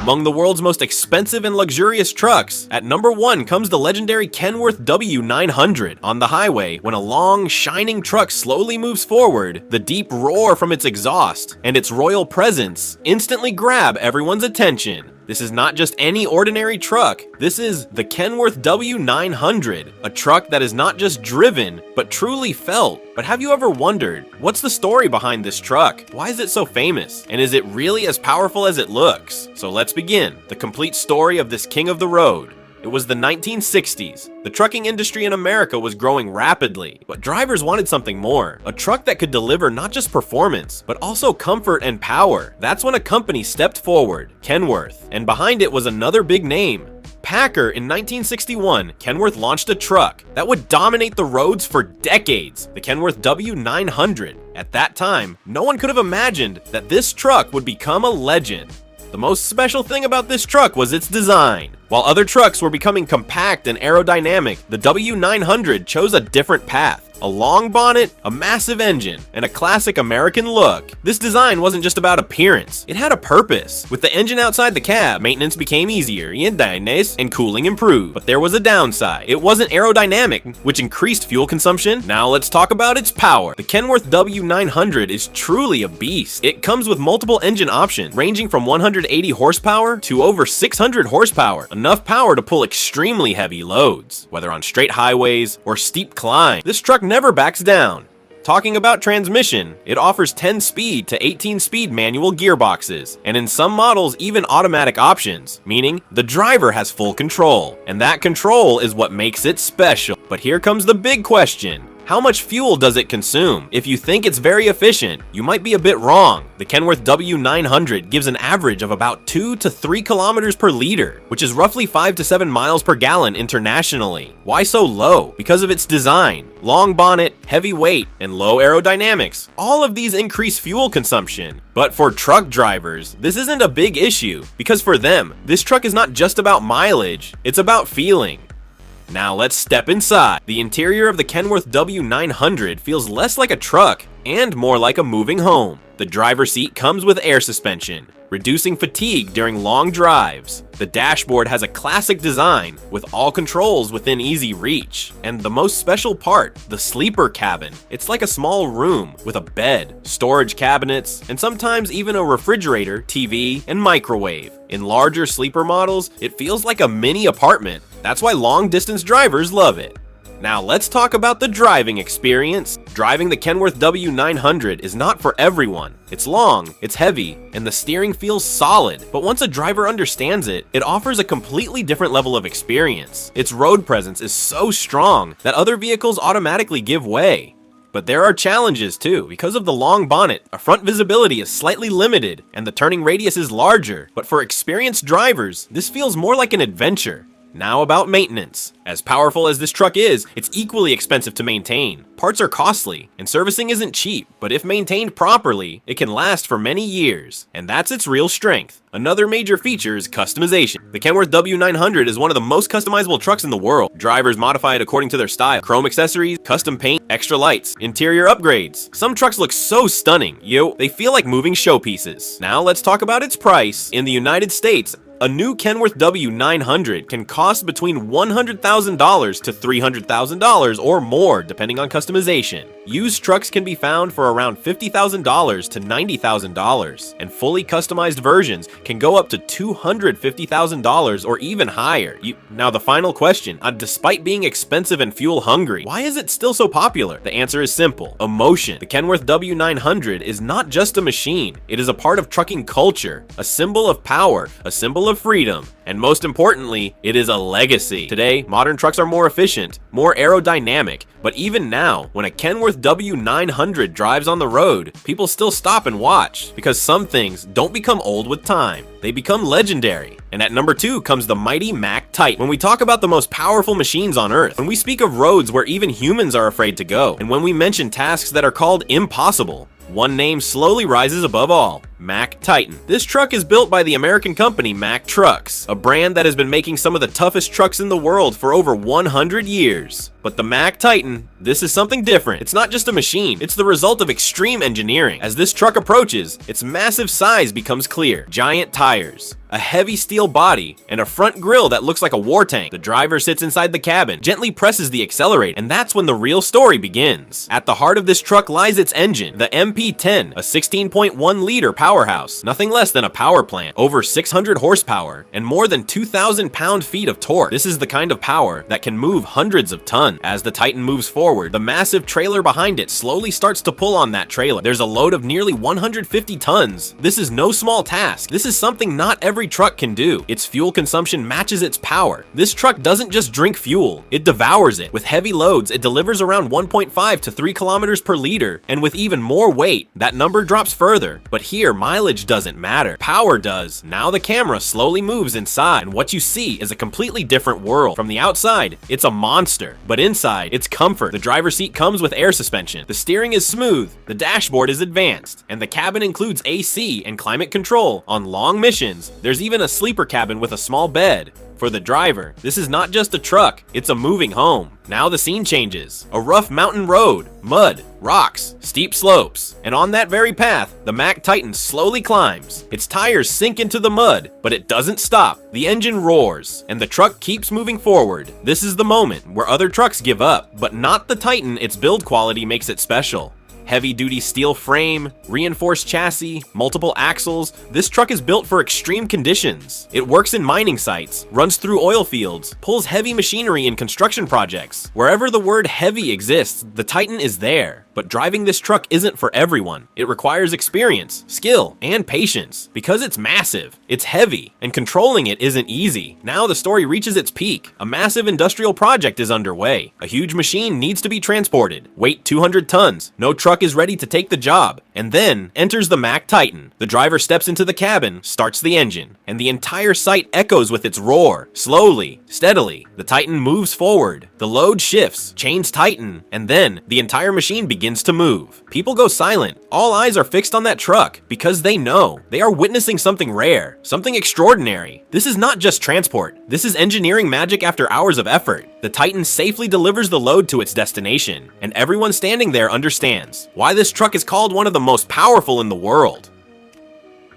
Among the world's most expensive and luxurious trucks, at number 1 comes the legendary Kenworth W900. On the highway, when a long, shining truck slowly moves forward, the deep roar from its exhaust and its royal presence instantly grab everyone's attention. This is not just any ordinary truck, this is the Kenworth W900, a truck that is not just driven, but truly felt. But have you ever wondered, what's the story behind this truck? Why is it so famous? And is it really as powerful as it looks? So let's begin the complete story of this king of the road. It was the 1960s. The trucking industry in America was growing rapidly, but drivers wanted something more. A truck that could deliver not just performance, but also comfort and power. That's when a company stepped forward, Kenworth. And behind it was another big name, Packer. In 1961, Kenworth launched a truck that would dominate the roads for decades, the Kenworth W900. At that time, no one could have imagined that this truck would become a legend. The most special thing about this truck was its design. While other trucks were becoming compact and aerodynamic, the W900 chose a different path. A long bonnet, a massive engine, and a classic American look. This design wasn't just about appearance, it had a purpose. With the engine outside the cab, maintenance became easier, and cooling improved. But there was a downside. It wasn't aerodynamic, which increased fuel consumption. Now let's talk about its power. The Kenworth W900 is truly a beast. It comes with multiple engine options, ranging from 180 horsepower to over 600 horsepower. Enough power to pull extremely heavy loads, whether on straight highways or steep climbs. This truck never backs down. Talking about transmission, it offers 10-speed to 18-speed manual gearboxes, and in some models even automatic options, meaning the driver has full control. And that control is what makes it special. But here comes the big question. How much fuel does it consume? If you think it's very efficient, you might be a bit wrong. The Kenworth W900 gives an average of about 2 to 3 kilometers per liter, which is roughly 5 to 7 miles per gallon internationally. Why so low? Because of its design. Long bonnet, heavy weight, and low aerodynamics. All of these increase fuel consumption. But for truck drivers, this isn't a big issue, because for them, this truck is not just about mileage, it's about feeling. Now let's step inside. The interior of the Kenworth W900 feels less like a truck and more like a moving home. The driver's seat comes with air suspension, reducing fatigue during long drives. The dashboard has a classic design with all controls within easy reach. And the most special part, the sleeper cabin. It's like a small room with a bed, storage cabinets, and sometimes even a refrigerator, TV, and microwave. In larger sleeper models, it feels like a mini apartment. That's why long-distance drivers love it. Now let's talk about the driving experience. Driving the Kenworth W900 is not for everyone. It's long, it's heavy, and the steering feels solid. But once a driver understands it, it offers a completely different level of experience. Its road presence is so strong that other vehicles automatically give way. But there are challenges too. Because of the long bonnet, our front visibility is slightly limited and the turning radius is larger. But for experienced drivers, this feels more like an adventure. Now about maintenance. As powerful as this truck is, it's equally expensive to maintain. Parts are costly, and servicing isn't cheap, but if maintained properly, it can last for many years. And that's its real strength. Another major feature is customization. The Kenworth W900 is one of the most customizable trucks in the world. Drivers modify it according to their style. Chrome accessories, custom paint, extra lights, interior upgrades. Some trucks look so stunning, they feel like moving showpieces. Now let's talk about its price. In the United States, a new Kenworth W900 can cost between $100,000 to $300,000 or more, depending on customization. Used trucks can be found for around $50,000 to $90,000, and fully customized versions can go up to $250,000 or even higher. Now the final question, despite being expensive and fuel hungry, why is it still so popular? The answer is simple: emotion. The Kenworth W900 is not just a machine, it is a part of trucking culture, a symbol of power, a symbol of freedom, and most importantly, it is a legacy. Today, modern trucks are more efficient, more aerodynamic, but even now, when a Kenworth W900 drives on the road, people still stop and watch, because some things don't become old with time, they become legendary. And at number 2 comes the mighty Mack Titan. When we talk about the most powerful machines on Earth, when we speak of roads where even humans are afraid to go, and when we mention tasks that are called impossible, one name slowly rises above all: Mack Titan. This truck is built by the American company Mack Trucks, a brand that has been making some of the toughest trucks in the world for over 100 years. But the Mack Titan, this is something different. It's not just a machine, it's the result of extreme engineering. As this truck approaches, its massive size becomes clear. Giant tires, a heavy steel body, and a front grille that looks like a war tank. The driver sits inside the cabin, gently presses the accelerator, and that's when the real story begins. At the heart of this truck lies its engine, the MP10, a 16.1-liter powerhouse, nothing less than a power plant, over 600 horsepower, and more than 2,000 pound-feet of torque. This is the kind of power that can move hundreds of tons. As the Titan moves forward, the massive trailer behind it slowly starts to pull on that trailer. There's a load of nearly 150 tons. This is no small task. This is something not every truck can do. Its fuel consumption matches its power. This truck doesn't just drink fuel, it devours it. With heavy loads, it delivers around 1.5 to 3 kilometers per liter, and with even more weight, that number drops further. But here, mileage doesn't matter. Power does. Now the camera slowly moves inside, and what you see is a completely different world. From the outside, it's a monster, but inside, it's comfort. The driver's seat comes with air suspension. The steering is smooth, the dashboard is advanced, and the cabin includes AC and climate control. On long missions, there's even a sleeper cabin with a small bed. For the driver, this is not just a truck, it's a moving home. Now the scene changes. A rough mountain road, mud, rocks, steep slopes. And on that very path, the Mack Titan slowly climbs. Its tires sink into the mud, but it doesn't stop. The engine roars, and the truck keeps moving forward. This is the moment where other trucks give up, but not the Titan. Its build quality makes it special. Heavy-duty steel frame, reinforced chassis, multiple axles. This truck is built for extreme conditions. It works in mining sites, runs through oil fields, pulls heavy machinery in construction projects. Wherever the word heavy exists, the Titan is there. But driving this truck isn't for everyone. It requires experience, skill, and patience. Because it's massive, it's heavy, and controlling it isn't easy. Now the story reaches its peak. A massive industrial project is underway. A huge machine needs to be transported. Weight 200 tons. No truck is ready to take the job. And then enters the Mack Titan. The driver steps into the cabin, starts the engine, and the entire site echoes with its roar. Slowly, steadily, the Titan moves forward. The load shifts, chains tighten, and then the entire machine begins to move. People go silent. All eyes are fixed on that truck because they know they are witnessing something rare, something extraordinary. This is not just transport. This is engineering magic after hours of effort. The Titan safely delivers the load to its destination, and everyone standing there understands why this truck is called one of the most powerful in the world.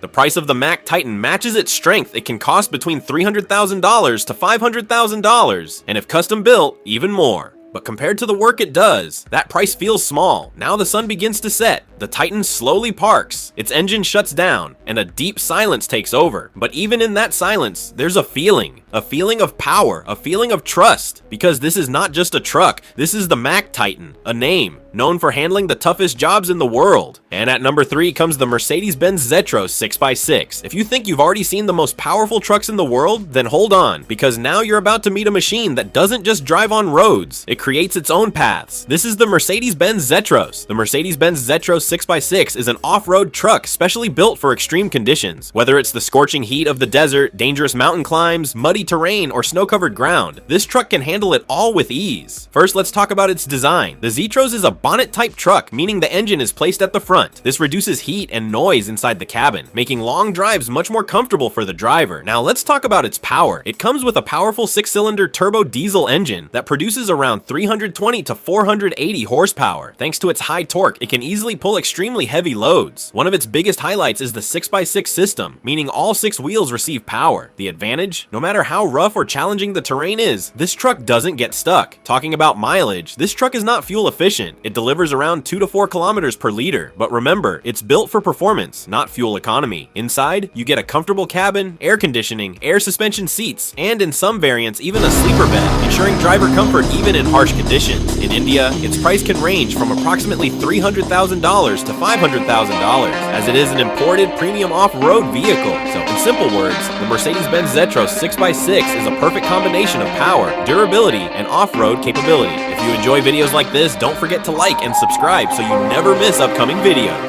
The price of the Mack Titan matches its strength. It can cost between $300,000 to $500,000, and if custom built, even more. But compared to the work it does, that price feels small. Now the sun begins to set. The Titan slowly parks, its engine shuts down, and a deep silence takes over. But even in that silence, there's a feeling of power, a feeling of trust. Because this is not just a truck, this is the Mack Titan, a name known for handling the toughest jobs in the world. And at number 3 comes the Mercedes-Benz Zetros 6x6. If you think you've already seen the most powerful trucks in the world, then hold on, because now you're about to meet a machine that doesn't just drive on roads, it creates its own paths. This is the Mercedes-Benz Zetros. The Mercedes-Benz Zetros 6x6 is an off-road truck specially built for extreme conditions. Whether it's the scorching heat of the desert, dangerous mountain climbs, muddy terrain, or snow-covered ground, this truck can handle it all with ease. First, let's talk about its design. The Zetros is a bonnet-type truck, meaning the engine is placed at the front. This reduces heat and noise inside the cabin, making long drives much more comfortable for the driver. Now let's talk about its power. It comes with a powerful 6-cylinder turbo diesel engine that produces around 320 to 480 horsepower. Thanks to its high torque, it can easily pull extremely heavy loads. One of its biggest highlights is the 6x6 system, meaning all 6 wheels receive power. The advantage? No matter how rough or challenging the terrain is, this truck doesn't get stuck. Talking about mileage, this truck is not fuel efficient. It delivers around 2 to 4 kilometers per liter. But remember, it's built for performance, not fuel economy. Inside, you get a comfortable cabin, air conditioning, air suspension seats, and in some variants, even a sleeper bed, ensuring driver comfort even in harsh conditions. In India, its price can range from approximately $300,000 to $500,000, as it is an imported premium off-road vehicle. So in simple words, the Mercedes-Benz Zetros 6x6 is a perfect combination of power, durability, and off-road capability. If you enjoy videos like this, don't forget to like and subscribe so you never miss upcoming videos.